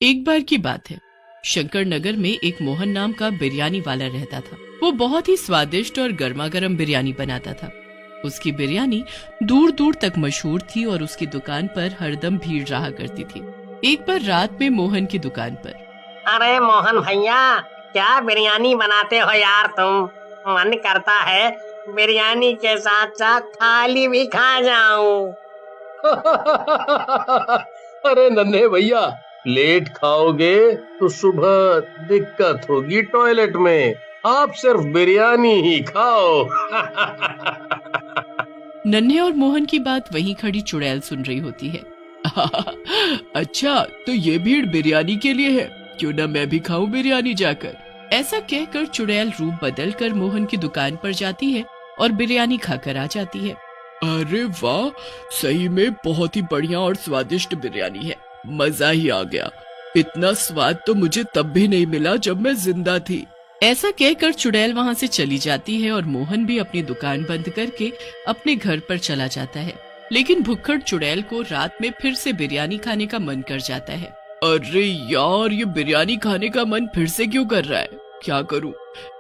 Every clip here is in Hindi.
एक बार की बात है, शंकर नगर में एक मोहन नाम का बिरयानी वाला रहता था। वो बहुत ही स्वादिष्ट और गर्मा गर्म बिरयानी बनाता था। उसकी बिरयानी दूर दूर तक मशहूर थी और उसकी दुकान पर हरदम भीड़ रहा करती थी। एक बार रात में मोहन की दुकान पर, अरे मोहन भैया, क्या बिरयानी बनाते हो यार तुम। मन करता है बिरयानी के साथ साथ थाली भी खा जाऊं। अरे नन्हे भैया, लेट खाओगे तो सुबह दिक्कत होगी टॉयलेट में। आप सिर्फ बिरयानी ही खाओ। नन्हे और मोहन की बात वहीं खड़ी चुड़ैल सुन रही होती है। अच्छा, तो ये भीड़ बिरयानी के लिए है, क्यों ना मैं भी खाऊं बिरयानी जाकर। ऐसा कहकर चुड़ैल रूप बदल कर मोहन की दुकान पर जाती है और बिरयानी खाकर आ जाती है। अरे वाह, सही में बहुत ही बढ़िया और स्वादिष्ट बिरयानी है, मजा ही आ गया। इतना स्वाद तो मुझे तब भी नहीं मिला जब मैं जिंदा थी। ऐसा कहकर चुड़ैल वहाँ से चली जाती है और मोहन भी अपनी दुकान बंद करके अपने घर पर चला जाता है। लेकिन भुक्खड़ चुड़ैल को रात में फिर से बिरयानी खाने का मन कर जाता है। अरे यार, ये बिरयानी खाने का मन फिर से क्यों कर रहा है? क्या करूं?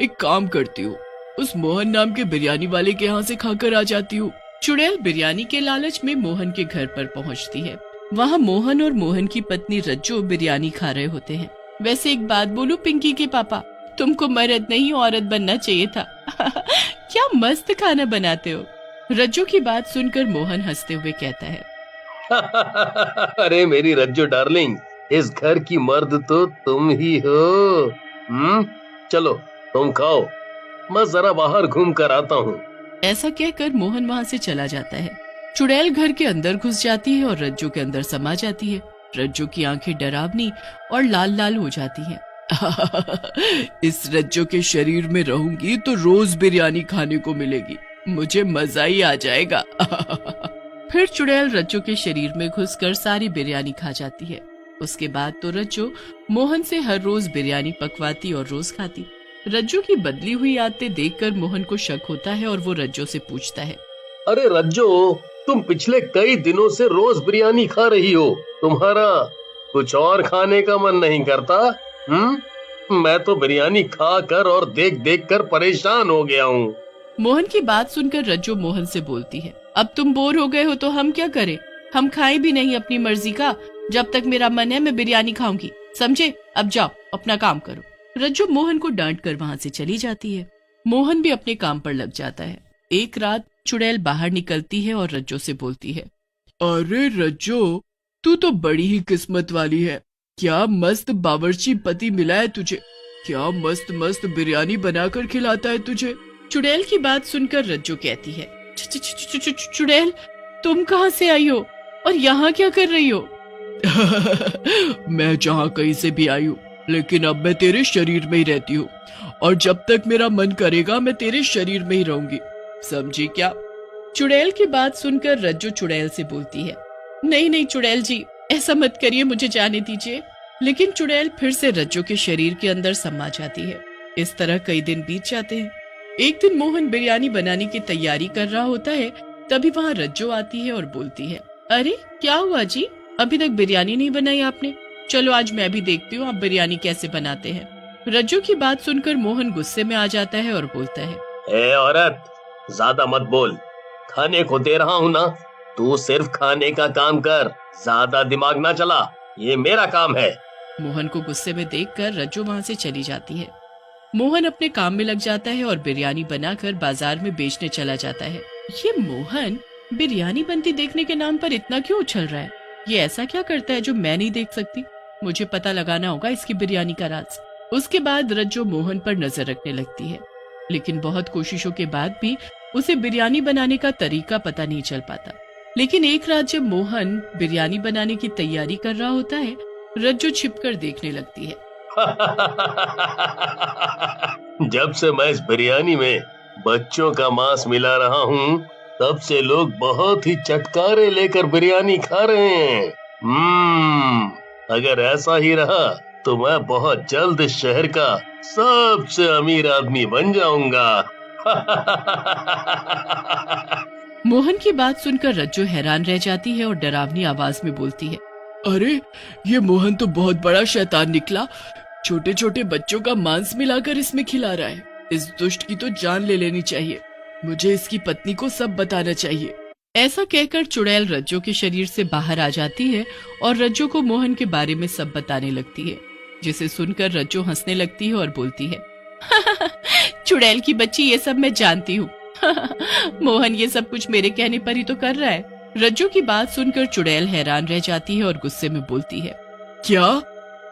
एक काम करती हूँ, उस मोहन नाम के बिरयानी वाले के यहाँ से खाकर आ जाती हूँ। चुड़ैल बिरयानी के लालच में मोहन के घर पर पहुँचती है। वहाँ मोहन और मोहन की पत्नी रज्जो बिरयानी खा रहे होते हैं। वैसे एक बात बोलूं पिंकी के पापा, तुमको मर्द नहीं औरत बनना चाहिए था। क्या मस्त खाना बनाते हो। रज्जो की बात सुनकर मोहन हंसते हुए कहता है। अरे मेरी रज्जो डार्लिंग, इस घर की मर्द तो तुम ही हो। चलो तुम खाओ, मैं जरा बाहर घूम कर आता हूँ। ऐसा कहकर मोहन वहाँ से चला जाता है। चुड़ैल घर के अंदर घुस जाती है और रज्जो के अंदर समा जाती है। रज्जो की आंखें डरावनी और लाल लाल हो जाती हैं। इस रज्जो के शरीर में रहूंगी तो रोज बिरयानी खाने को मिलेगी, मुझे मजा ही आ जाएगा। फिर चुड़ैल रज्जो के शरीर में घुसकर सारी बिरयानी खा जाती है। उसके बाद तो रज्जो मोहन से हर रोज बिरयानी पकवाती और रोज खाती। रज्जो की बदली हुई आदतें देखकर मोहन को शक होता है और वो रज्जो से पूछता है। अरे रज्जो, तुम पिछले कई दिनों से रोज बिरयानी खा रही हो, तुम्हारा कुछ और खाने का मन नहीं करता? मैं तो बिरयानी खा कर और देख देख कर परेशान हो गया हूँ। मोहन की बात सुनकर रज्जो मोहन से बोलती है। अब तुम बोर हो गए हो तो हम क्या करें? हम खाए भी नहीं अपनी मर्जी का। जब तक मेरा मन है मैं बिरयानी खाऊंगी, समझे? अब जाओ अपना काम करो। रज्जो मोहन को डांट कर वहाँ से चली जाती है। मोहन भी अपने काम पर लग जाता है। एक रात चुड़ैल बाहर निकलती है और रज्जो से बोलती है। अरे रज्जो, तू तो बड़ी ही किस्मत वाली है। क्या मस्त बावर्ची पति मिला है तुझे, क्या मस्त मस्त बिरयानी बनाकर खिलाता है तुझे। चुड़ैल की बात सुनकर रज्जो कहती है। चुड़ैल, तुम कहाँ से आई हो और यहाँ क्या कर रही हो? मैं जहाँ कहीं से भी आई हूँ, लेकिन अब मैं तेरे शरीर में ही रहती हूँ और जब तक मेरा मन करेगा मैं तेरे शरीर में ही रहूंगी, समझी क्या? चुड़ैल की बात सुनकर रज्जो चुड़ैल से बोलती है। नहीं नहीं चुड़ैल जी, ऐसा मत करिए, मुझे जाने दीजिए। लेकिन चुड़ैल फिर से रज्जो के शरीर के अंदर समा जाती है। इस तरह कई दिन बीत जाते हैं। एक दिन मोहन बिरयानी बनाने की तैयारी कर रहा होता है, तभी वहाँ रज्जो आती है और बोलती है। अरे क्या हुआ जी, अभी तक बिरयानी नहीं बनाई आपने? चलो आज मैं भी देखती हूँ आप बिरयानी कैसे बनाते हैं। रज्जो की बात सुनकर मोहन गुस्से में आ जाता है और बोलता है। ए औरत, ज्यादा मत बोल, खाने को दे रहा हूँ ना, तू सिर्फ खाने का काम कर, ज्यादा दिमाग ना चला, ये मेरा काम है। मोहन को गुस्से में देखकर रज्जो वहाँ से चली जाती है। मोहन अपने काम में लग जाता है और बिरयानी बनाकर बाजार में बेचने चला जाता है। ये मोहन बिरयानी बनती देखने के नाम पर इतना क्यों उछल रहा है? ये ऐसा क्या करता है जो मैं नहीं देख सकती? मुझे पता लगाना होगा इसकी बिरयानी का राज। उसके बाद रज्जो मोहन पर नजर रखने लगती है, लेकिन बहुत कोशिशों के बाद भी उसे बिरयानी बनाने का तरीका पता नहीं चल पाता। लेकिन एक रात जब मोहन बिरयानी बनाने की तैयारी कर रहा होता है, रज्जो छिपकर देखने लगती है। जब से मैं इस बिरयानी में बच्चों का मांस मिला रहा हूँ, तब से लोग बहुत ही चटकारे लेकर बिरयानी खा रहे हैं। अगर ऐसा ही रहा तो मैं बहुत जल्द इस शहर का सबसे अमीर आदमी बन जाऊंगा। मोहन की बात सुनकर रज्जो हैरान रह जाती है और डरावनी आवाज में बोलती है। अरे, ये मोहन तो बहुत बड़ा शैतान निकला। छोटे छोटे बच्चों का मांस मिलाकर इसमें खिला रहा है। इस दुष्ट की तो जान ले लेनी चाहिए। मुझे इसकी पत्नी को सब बताना चाहिए। ऐसा कहकर चुड़ैल रज्जो के शरीर से बाहर आ जाती है और रज्जो को मोहन के बारे में सब बताने लगती है, जिसे सुनकर रज्जो हंसने लगती है और बोलती है, चुड़ैल की बच्ची, ये सब मैं जानती हूँ। मोहन ये सब कुछ मेरे कहने पर ही तो कर रहा है। रज्जो की बात सुनकर चुड़ैल हैरान रह जाती है और गुस्से में बोलती है, क्या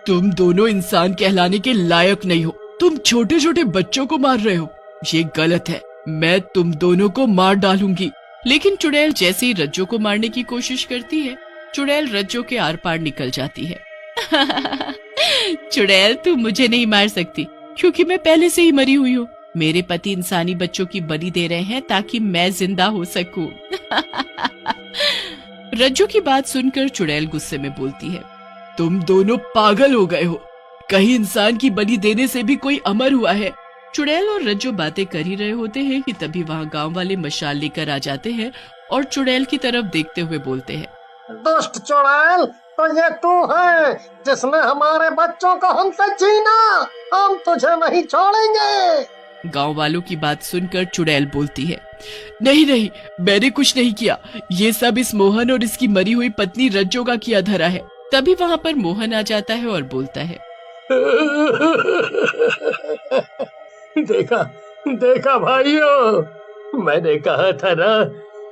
तुम दोनों इंसान कहलाने के लायक नहीं हो? तुम छोटे छोटे बच्चों को मार रहे हो। ये गलत है। मैं तुम दोनों को मार डालूंगी। लेकिन चुड़ैल जैसे ही रज्जो को मारने की कोशिश करती है, चुड़ैल रज्जो के आर पार निकल जाती है। चुड़ैल, तू मुझे नहीं मार सकती क्योंकि मैं पहले से ही मरी हुई हूँ। मेरे पति इंसानी बच्चों की बलि दे रहे हैं ताकि मैं जिंदा हो सकूं। रज्जो की बात सुनकर चुड़ैल गुस्से में बोलती है, तुम दोनों पागल हो गए हो। कहीं इंसान की बलि देने से भी कोई अमर हुआ है? चुड़ैल और रज्जो बातें कर ही रहे होते हैं कि तभी वहाँ गांव वाले मशाल लेकर आ जाते हैं और चुड़ैल की तरफ देखते हुए बोलते हैं, दुष्ट चुड़ैल, तो ये तू है जिसने हमारे बच्चों को हमसे छीना। हम तुझे नहीं छोड़ेंगे। गांव वालों की बात सुनकर चुड़ैल बोलती है, नहीं नहीं, मैंने कुछ नहीं किया। ये सब इस मोहन और इसकी मरी हुई पत्नी रज्जो का किया धरा है। तभी वहाँ पर मोहन आ जाता है और बोलता है, देखा देखा भाइयों, मैंने कहा था ना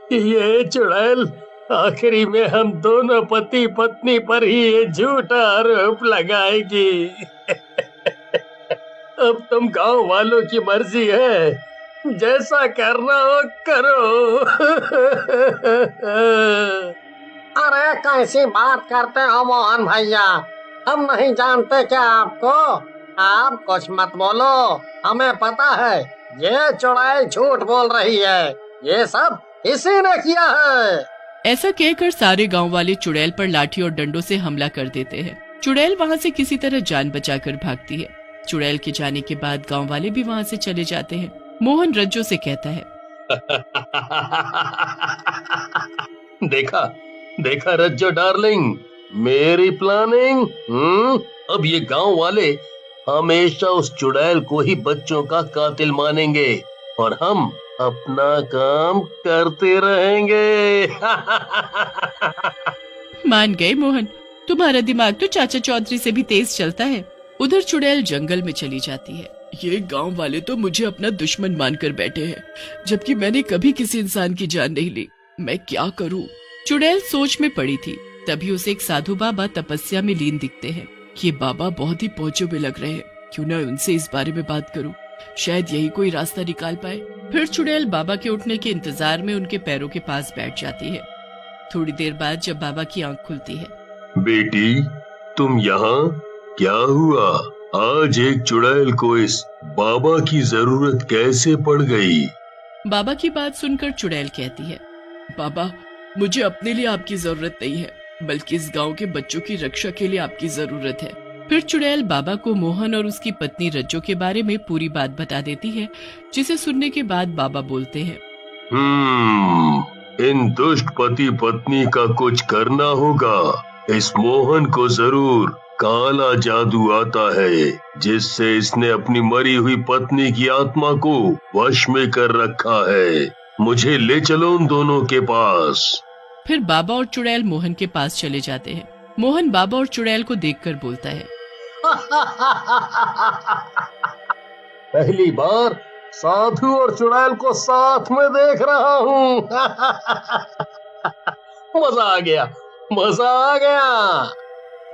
कि ये चुड़ैल आखिरी में हम दोनों पति पत्नी पर ही ये झूठा आरोप लगाएगी। अब तुम गांव वालों की मर्जी है, जैसा करना हो करो। अरे कैसी बात करते हो मोहन भैया, हम नहीं जानते क्या आपको? आप कुछ मत बोलो, हमें पता है ये चुड़ैल झूठ बोल रही है। ये सब इसी ने किया है। ऐसा कहकर सारे गांव वाले चुड़ैल पर लाठी और डंडों से हमला कर देते हैं। चुड़ैल वहां से किसी तरह जान बचाकर भागती है। चुड़ैल के जाने के बाद गांव वाले भी वहां से चले जाते हैं। मोहन रज्जो से कहता है, देखा देखा रज्जो डार्लिंग, मेरी प्लानिंग। अब ये गांव वाले हमेशा उस चुड़ैल को ही बच्चों का कातिल मानेंगे और हम अपना काम करते रहेंगे। मान गए मोहन, तुम्हारा दिमाग तो चाचा चौधरी से भी तेज चलता है। उधर चुड़ैल जंगल में चली जाती है। ये गांव वाले तो मुझे अपना दुश्मन मानकर बैठे हैं, जबकि मैंने कभी किसी इंसान की जान नहीं ली। मैं क्या करूं? चुड़ैल सोच में पड़ी थी। तभी उसे एक साधु बाबा तपस्या में लीन दिखते हैं। ये बाबा बहुत ही पहुंचे हुए लग रहे हैं, क्यों ना उनसे इस बारे में बात करूं, शायद यही कोई रास्ता निकाल पाए। फिर चुड़ैल बाबा के उठने के इंतजार में उनके पैरों के पास बैठ जाती है। थोड़ी देर बाद जब बाबा की आंख खुलती है, बेटी तुम यहाँ? क्या हुआ? आज एक चुड़ैल को इस बाबा की जरूरत कैसे पड़ गई? बाबा की बात सुनकर चुड़ैल कहती है, बाबा मुझे अपने लिए आपकी जरूरत नहीं है, बल्कि इस गांव के बच्चों की रक्षा के लिए आपकी जरूरत है। फिर चुड़ैल बाबा को मोहन और उसकी पत्नी रज्जो के बारे में पूरी बात बता देती है, जिसे सुनने के बाद बाबा बोलते हैं, इन दुष्ट पति पत्नी का कुछ करना होगा। इस मोहन को जरूर काला जादू आता है, जिससे इसने अपनी मरी हुई पत्नी की आत्मा को वश में कर रखा है। मुझे ले चलो उन दोनों के पास। फिर बाबा और चुड़ैल मोहन के पास चले जाते हैं। मोहन बाबा और चुड़ैल को देखकर बोलता है, पहली बार साधु और चुड़ैल को साथ में देख रहा हूँ। मजा आ गया, मजा आ गया।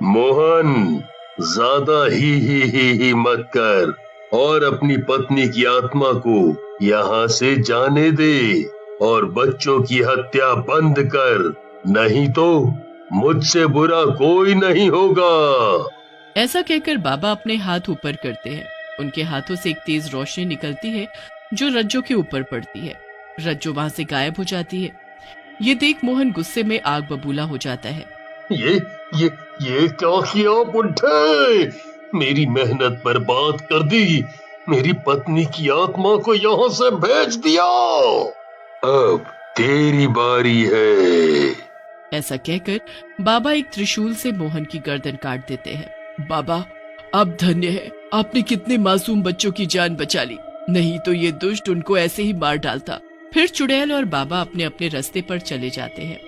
मोहन ज्यादा ही मत कर और अपनी पत्नी की आत्मा को यहाँ से जाने दे और बच्चों की हत्या बंद कर, नहीं तो मुझसे बुरा कोई नहीं होगा। ऐसा कहकर बाबा अपने हाथ ऊपर करते हैं। उनके हाथों से एक तेज रोशनी निकलती है जो रज्जो के ऊपर पड़ती है। रज्जो वहां से गायब हो जाती है। ये देख मोहन गुस्से में आग बबूला हो जाता है। ये क्या किया बुड्ढे? मेरी मेहनत बर्बाद कर दी, मेरी पत्नी की आत्मा को यहाँ से भेज दिया। अब तेरी बारी है। ऐसा कहकर बाबा एक त्रिशूल से मोहन की गर्दन काट देते हैं। बाबा, आप धन्य है, आपने कितने मासूम बच्चों की जान बचा ली, नहीं तो ये दुष्ट उनको ऐसे ही मार डालता। फिर चुड़ैल और बाबा अपने अपने रास्ते पर चले जाते हैं।